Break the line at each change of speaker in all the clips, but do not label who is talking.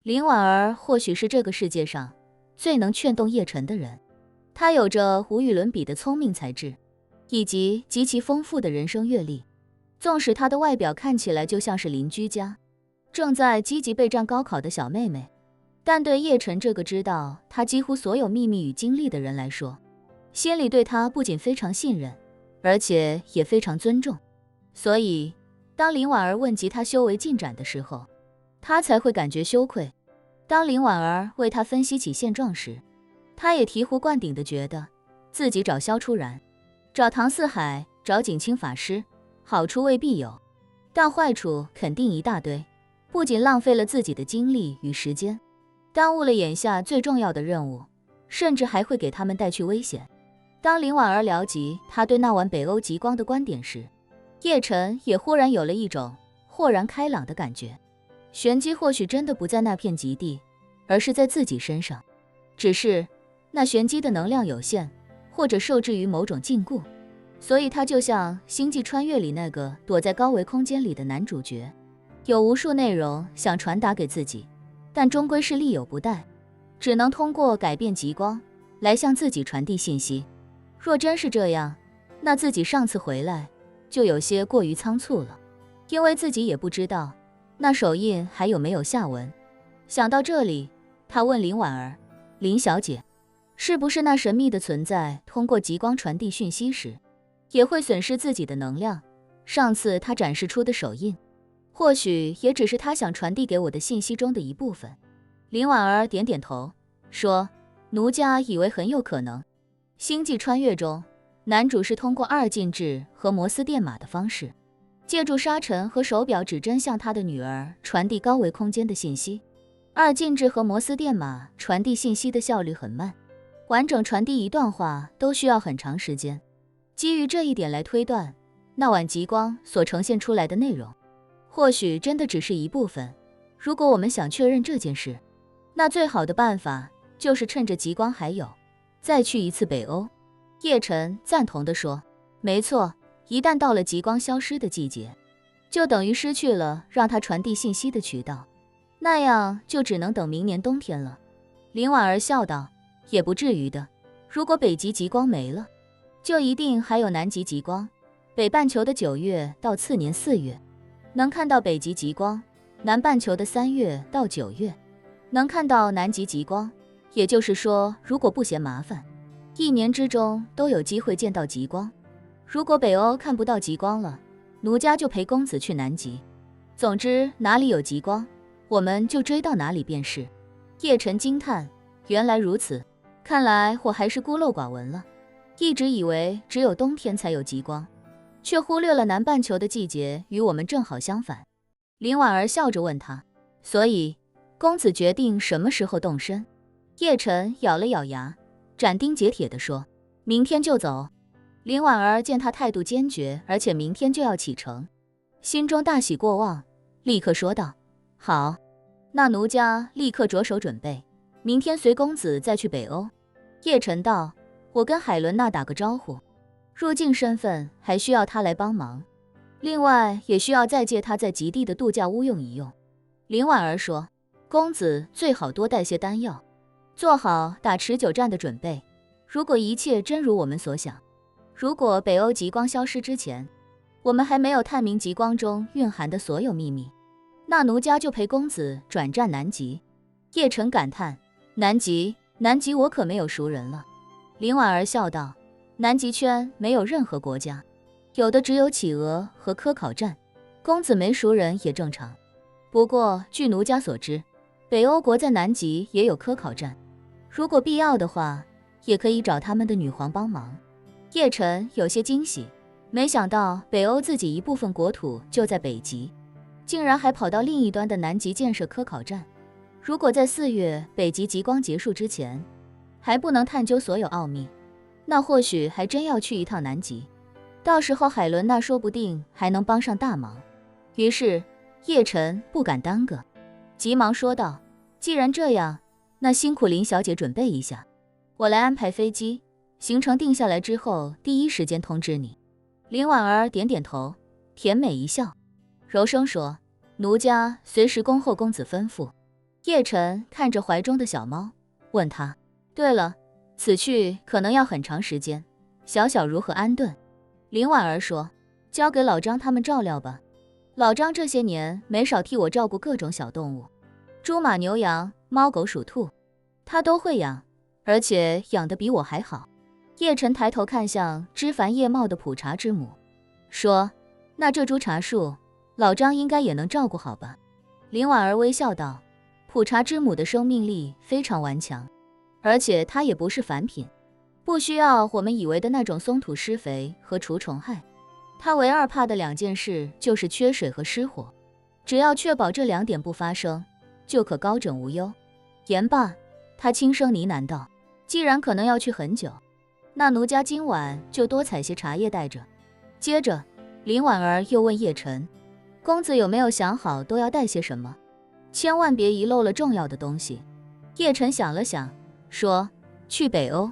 林婉儿或许是这个世界上最能劝动叶晨的人，她有着无与伦比的聪明才智，以及极其丰富的人生阅历。纵使她的外表看起来就像是邻居家正在积极备战高考的小妹妹，但对叶晨这个知道她几乎所有秘密与经历的人来说，心里对她不仅非常信任，而且也非常尊重。所以当林婉儿问及她修为进展的时候，她才会感觉羞愧。当林婉儿为她分析起现状时，她也醍醐灌顶地觉得自己找萧初然、找唐四海、找景清法师，好处未必有，但坏处肯定一大堆。不仅浪费了自己的精力与时间，耽误了眼下最重要的任务，甚至还会给他们带去危险。当林婉儿聊及她对那晚北欧极光的观点时，叶晨也忽然有了一种豁然开朗的感觉。玄机或许真的不在那片极地，而是在自己身上，只是那玄机的能量有限，或者受制于某种禁锢，所以他就像《星际穿越》里那个躲在高维空间里的男主角，有无数内容想传达给自己，但终归是力有不逮，只能通过改变极光来向自己传递信息。若真是这样，那自己上次回来就有些过于仓促了，因为自己也不知道那手印还有没有下文。想到这里，他问林婉儿：“林小姐，是不是那神秘的存在通过极光传递讯息时，也会损失自己的能量？上次他展示出的手印，或许也只是他想传递给我的信息中的一部分。”林婉儿点点头，说：“奴家以为很有可能。星际穿越中，男主是通过二进制和摩斯电码的方式，借助沙尘和手表指针向他的女儿传递高维空间的信息。二进制和摩斯电码传递信息的效率很慢，完整传递一段话都需要很长时间。基于这一点来推断，那晚极光所呈现出来的内容，或许真的只是一部分。如果我们想确认这件事，那最好的办法就是趁着极光还有，再去一次北欧。”叶晨赞同地说：“没错，一旦到了极光消失的季节，就等于失去了让它传递信息的渠道，那样就只能等明年冬天了。”林婉儿笑道：“也不至于的，如果北极极光没了，就一定还有南极极光。北半球的9月到次年4月能看到北极极光，南半球的3月到9月能看到南极极光。也就是说，如果不嫌麻烦，1年之中都有机会见到极光。如果北欧看不到极光了，奴家就陪公子去南极。总之哪里有极光，我们就追到哪里便是。”叶晨惊叹：“原来如此，看来我还是孤陋寡闻了，一直以为只有冬天才有极光，却忽略了南半球的季节与我们正好相反。”林婉儿笑着问他：“所以公子决定什么时候动身？”叶晨咬了咬牙，斩钉截铁地说：“明天就走。”林婉儿见他态度坚决，而且明天就要启程，心中大喜过望，立刻说道：“好，那奴家立刻着手准备，明天随公子再去北欧。”叶晨道：“我跟海伦娜打个招呼，入境身份还需要他来帮忙，另外也需要再借他在极地的度假屋用一用。”林婉儿说：“公子最好多带些丹药，做好打持久战的准备。如果一切真如我们所想，如果北欧极光消失之前，我们还没有探明极光中蕴含的所有秘密，那奴家就陪公子转战南极。”叶晨感叹：“南极我可没有熟人了。”林婉儿笑道：“南极圈没有任何国家，有的只有企鹅和科考站，公子没熟人也正常。不过据奴家所知，北欧国在南极也有科考站，如果必要的话，也可以找他们的女皇帮忙。”叶晨有些惊喜，没想到北欧自己一部分国土就在北极，竟然还跑到另一端的南极建设科考站。如果在4月北极极光结束之前还不能探究所有奥秘，那或许还真要去一趟南极，到时候海伦娜说不定还能帮上大忙。于是叶晨不敢耽搁，急忙说道：“既然这样，那辛苦林小姐准备一下，我来安排飞机，行程定下来之后第一时间通知你。”林婉儿点点头，甜美一笑，柔声说：“奴家随时恭候公子吩咐。”叶晨看着怀中的小猫，问他，对了，此去可能要很长时间，小小如何安顿？林婉儿说，交给老张他们照料吧。老张这些年没少替我照顾各种小动物，猪马牛羊、猫狗鼠兔，他都会养，而且养得比我还好。叶晨抬头看向枝繁叶茂的普茶之母，说，那这株茶树，老张应该也能照顾好吧？林婉儿微笑道，普茶之母的生命力非常顽强，而且它也不是凡品，不需要我们以为的那种松土施肥和除虫害。它唯二怕的2件事就是缺水和失火，只要确保这2点不发生，就可高枕无忧。言罢，他轻声呢喃道，既然可能要去很久，那奴家今晚就多采些茶叶带着。接着林婉儿又问叶晨，公子有没有想好都要带些什么？千万别遗漏了重要的东西。叶晨想了想，说，去北欧，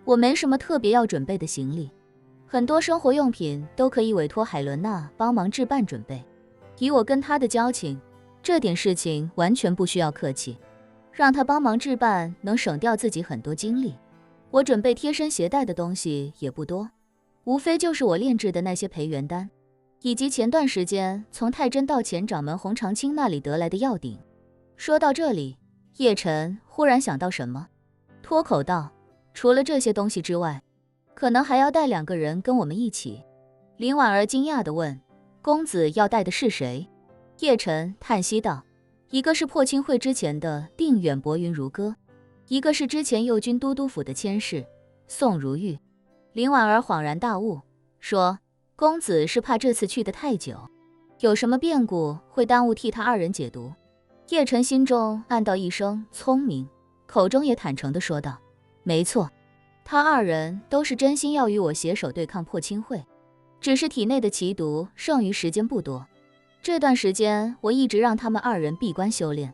我没什么特别要准备的行李，很多生活用品都可以委托海伦娜帮忙置办准备。以我跟她的交情，这点事情完全不需要客气，让她帮忙置办能省掉自己很多精力。我准备贴身携带的东西也不多，无非就是我炼制的那些培元丹，以及前段时间从太真道前掌门洪长青那里得来的药鼎。说到这里，叶晨忽然想到什么，脱口道，除了这些东西之外，可能还要带2个人跟我们一起。林婉儿惊讶地问，公子要带的是谁？叶晨叹息道，一个是破清会之前的定远薄云如歌，一个是之前右军都督府的佥事宋如玉。林婉儿恍然大悟，说，公子是怕这次去得太久，有什么变故会耽误替他2人解毒。叶晨心中暗道一声聪明，口中也坦诚地说道，没错，他2人都是真心要与我携手对抗破清会，只是体内的奇毒剩余时间不多，这段时间我一直让他们2人闭关修炼，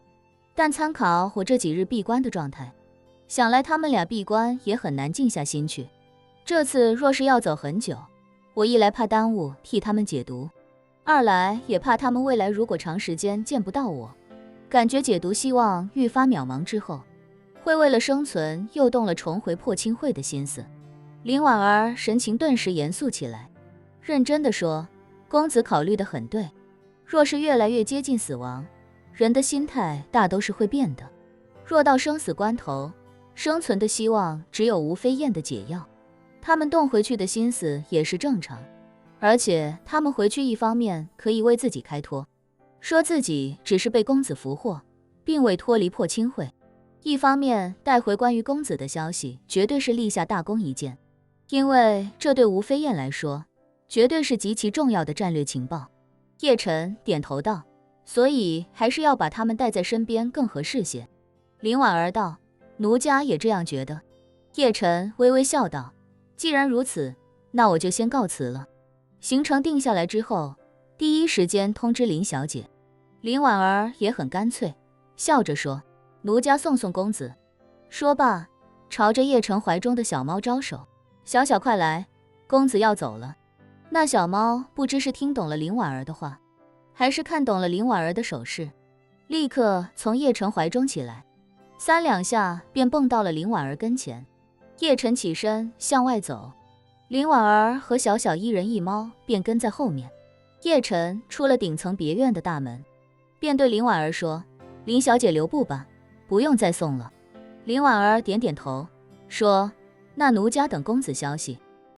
但参考我这几日闭关的状态，想来他们俩闭关也很难静下心去。这次若是要走很久，我一来怕耽误替他们解毒，二来也怕他们未来如果长时间见不到我，感觉解毒希望愈发渺茫之后，会为了生存又动了重回破清会的心思。林婉儿神情顿时严肃起来，认真地说，公子考虑得很对，若是越来越接近死亡，人的心态大都是会变的，若到生死关头，生存的希望只有吴飞燕的解药，他们动回去的心思也是正常，而且他们回去一方面可以为自己开脱，说自己只是被公子俘获，并未脱离破清会，一方面带回关于公子的消息，绝对是立下大功一件，因为这对吴飞燕来说绝对是极其重要的战略情报。叶晨点头道，所以还是要把他们带在身边更合适些。林婉儿道，奴家也这样觉得。叶晨微微笑道，既然如此，那我就先告辞了。行程定下来之后，第一时间通知林小姐。林婉儿也很干脆，笑着说，奴家送送公子。说罢，朝着叶晨怀中的小猫招手，小小快来，公子要走了。那小猫不知是听懂了林婉儿的话，还是看懂了林婉儿的手势，立刻从叶晨怀中起来，3两下便蹦到了林婉儿跟前。叶晨起身向外走，林婉儿和小小1人1猫便跟在后面。叶晨出了顶层别院的大门，便对林婉儿说，林小姐留步吧，不用再送了。林婉儿点点头，说，那奴家等公子消息。